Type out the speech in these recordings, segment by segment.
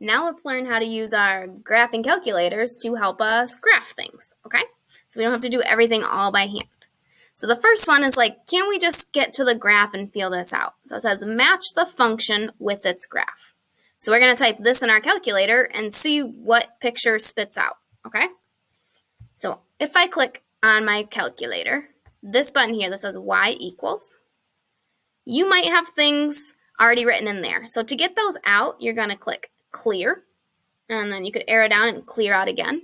Now let's learn how to use our graphing calculators to help us graph things, okay? So we don't have to do everything all by hand. So the first one is like, can we just get to the graph and feel this out? So it says match the function with its graph. So we're going to type this in our calculator and see what picture spits out, okay? So if I click on my calculator, this button here that says y equals, you might have things already written in there. So to get those out, you're going to click clear, and then you could arrow down and clear out again.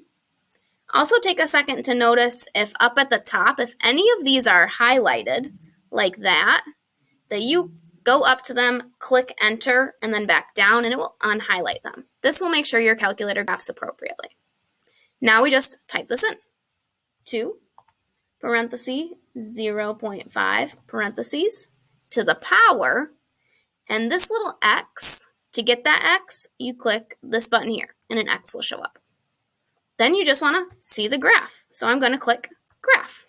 Also take a second to notice if up at the top, if any of these are highlighted like that you go up to them, click enter, and then back down, and it will unhighlight them. This will make sure your calculator graphs appropriately. Now we just type this in. 2 parentheses 0.5 parentheses to the power, and this little x, to get that x, you click this button here, and an x will show up. Then you just want to see the graph. So I'm going to click graph.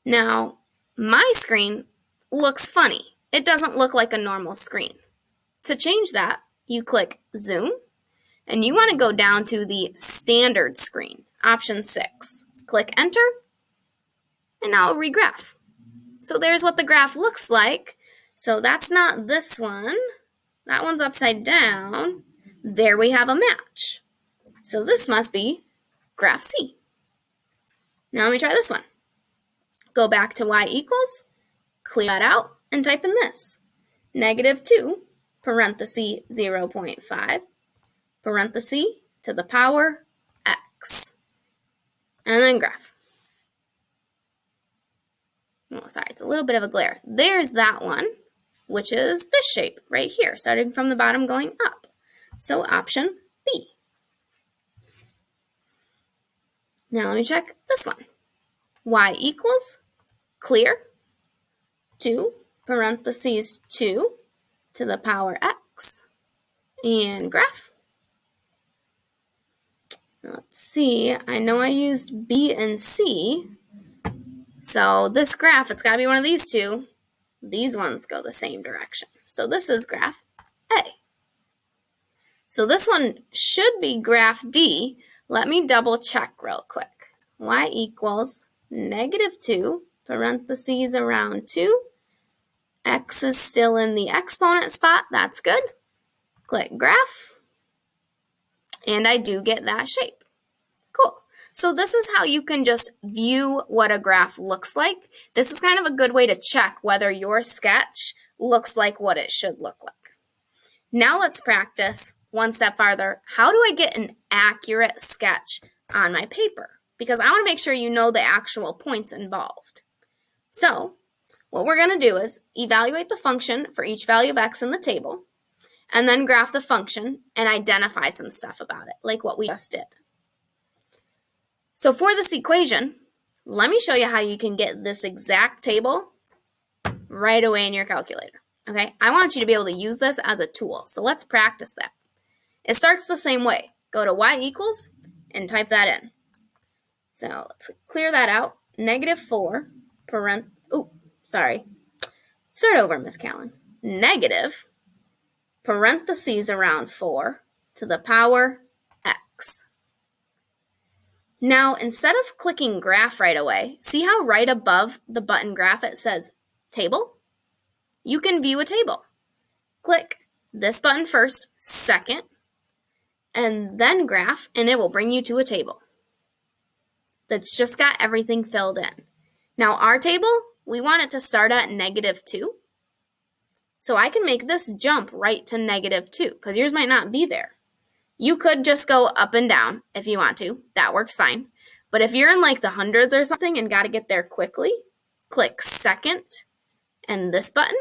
Now, my screen looks funny. It doesn't look like a normal screen. To change that, you click zoom, and you want to go down to the standard screen, option 6. Click enter, and now it'll regraph. So there's what the graph looks like. So that's not this one. That one's upside down. There we have a match. So this must be graph C. Now let me try this one. Go back to y equals, clear that out, and type in this. -2 parentheses 0.5 parentheses to the power x. And then graph. Oh, sorry, it's a little bit of a glare. There's that one, which is this shape right here, starting from the bottom going up. So option B. Now let me check this one. Y equals, clear, 2 parentheses 2 to the power x, and graph. Let's see, I know I used B and C, so this graph, it's got to be one of these two. These ones go the same direction. So this is graph A. So this one should be graph D. Let me double check real quick. Y equals -2 parentheses around 2. X is still in the exponent spot. That's good. Click graph. And I do get that shape. Cool. So this is how you can just view what a graph looks like. This is kind of a good way to check whether your sketch looks like what it should look like. Now let's practice one step farther. How do I get an accurate sketch on my paper? Because I want to make sure you know the actual points involved. So what we're going to do is evaluate the function for each value of x in the table, and then graph the function and identify some stuff about it, like what we just did. So for this equation, let me show you how you can get this exact table right away in your calculator. Okay, I want you to be able to use this as a tool, so let's practice that. It starts the same way. Go to y equals and type that in. So let's clear that out. -4 Start over, Miss Callan. Negative parentheses around 4 to the power x. Now, instead of clicking graph right away, see how right above the button graph it says table? You can view a table. Click this button first, second, and then graph, and it will bring you to a table that's just got everything filled in. Now, our table, we want it to start at -2. So I can make this jump right to -2 because yours might not be there. You could just go up and down if you want to. That works fine. But if you're in like the hundreds or something and got to get there quickly, click second and this button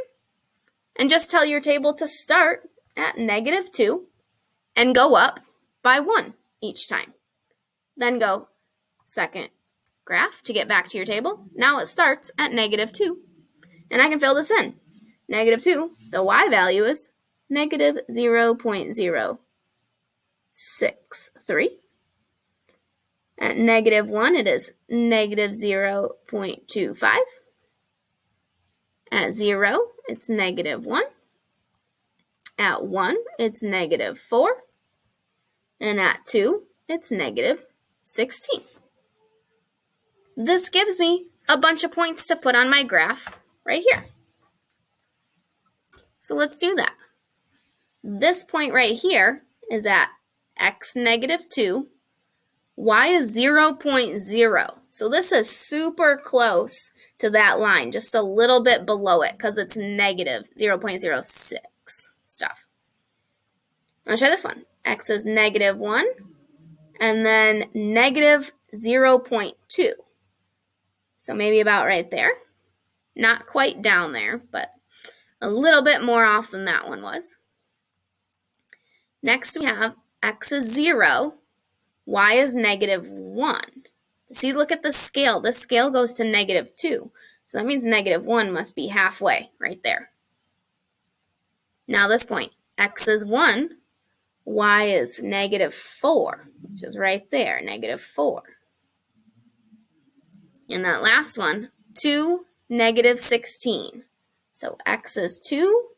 and just tell your table to start at -2 and go up by 1 each time. Then go second graph to get back to your table. Now it starts at -2, and I can fill this in. -2, the y value is -0.063. At -1, it is-0.25. At 0, it's -1. At 1, it's negative 4. And at 2, it's negative 16. This gives me a bunch of points to put on my graph right here. So let's do that. This point right here is at x negative 2. Y is 0.0. So this is super close to that line, just a little bit below it because it's negative 0.06 stuff. I'll try this one. X is negative 1 and then negative 0.2. So maybe about right there. Not quite down there, but a little bit more off than that one was. Next we have x is 0, y is negative 1. See, look at the scale. This scale goes to negative 2. So that means negative 1 must be halfway right there. Now this point, x is 1, y is negative 4, which is right there, negative 4. And that last one, 2, negative 16. So x is 2,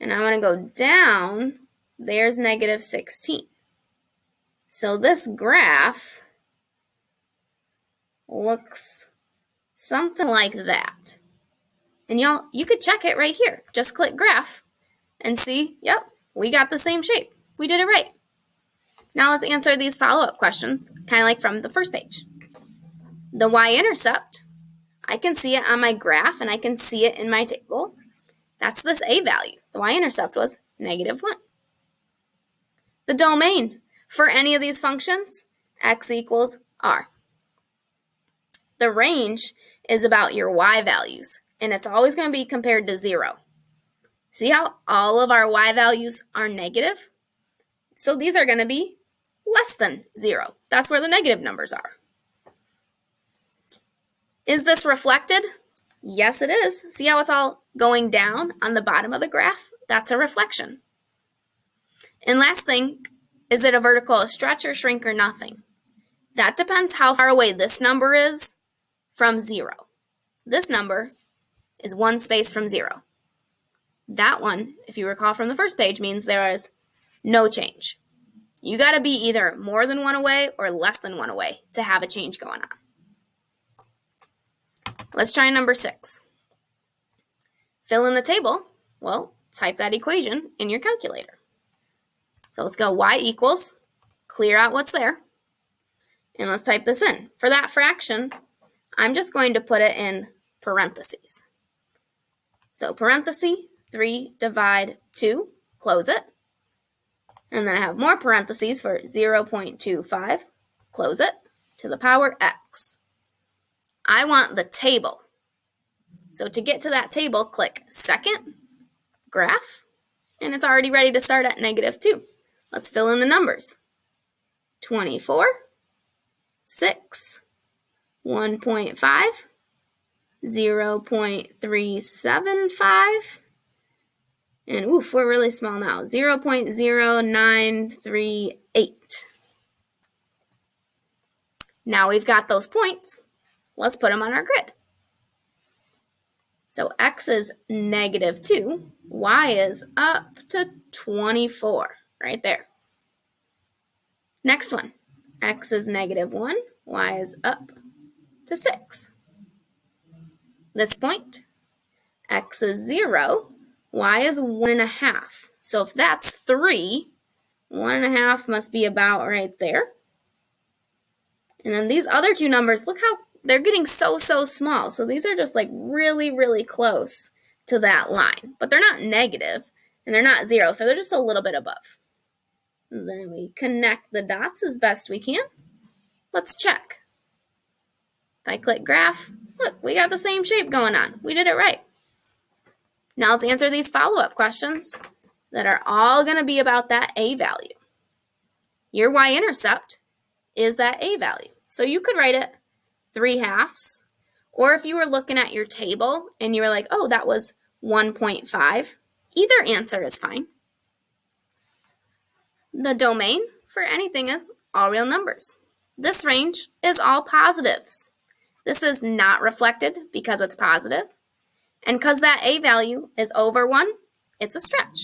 and I want to go down. There's negative 16. So this graph looks something like that. And y'all, you could check it right here. Just click graph and see, yep, we got the same shape. We did it right. Now let's answer these follow-up questions, kind of like from the first page. The y-intercept, I can see it on my graph and I can see it in my table. That's this a value. The y-intercept was negative 1. The domain for any of these functions, x equals r. The range is about your y values, and it's always going to be compared to 0. See how all of our y values are negative? So these are going to be less than 0. That's where the negative numbers are. Is this reflected? Yes, it is. See how it's all going down on the bottom of the graph? That's a reflection. And last thing, is it a vertical stretch or shrink or nothing? That depends how far away this number is from 0. This number is one space from 0. That one, if you recall from the first page, means there is no change. You got to be either more than 1 away or less than 1 away to have a change going on. Let's try number 6. Fill in the table. Well, type that equation in your calculator. So let's go y equals, clear out what's there, and let's type this in. For that fraction, I'm just going to put it in parentheses. So parenthesis, 3 divide 2, close it. And then I have more parentheses for 0.25, close it, to the power x. I want the table. So to get to that table, click second, graph, and it's already ready to start at negative 2. Let's fill in the numbers. 24, 6, 1.5, 0.375, and oof, we're really small now, 0.0938. Now we've got those points. Let's put them on our grid. So x is negative 2, y is up to 24, right there. Next one, x is negative 1, y is up to 6. This point, x is 0, y is 1.5. So if that's 3, 1.5 must be about right there. And then these other two numbers, look how they're getting so small. So these are just like really close to that line. But they're not negative, and they're not 0, so they're just a little bit above. And then we connect the dots as best we can. Let's check. If I click graph, look, we got the same shape going on. We did it right. Now let's answer these follow-up questions that are all going to be about that a value. Your y-intercept is that a value. So you could write it 3/2, or if you were looking at your table and you were like, oh, that was 1.5, either answer is fine. The domain for anything is all real numbers. This range is all positives. This is not reflected because it's positive. And because that a value is over 1, it's a stretch.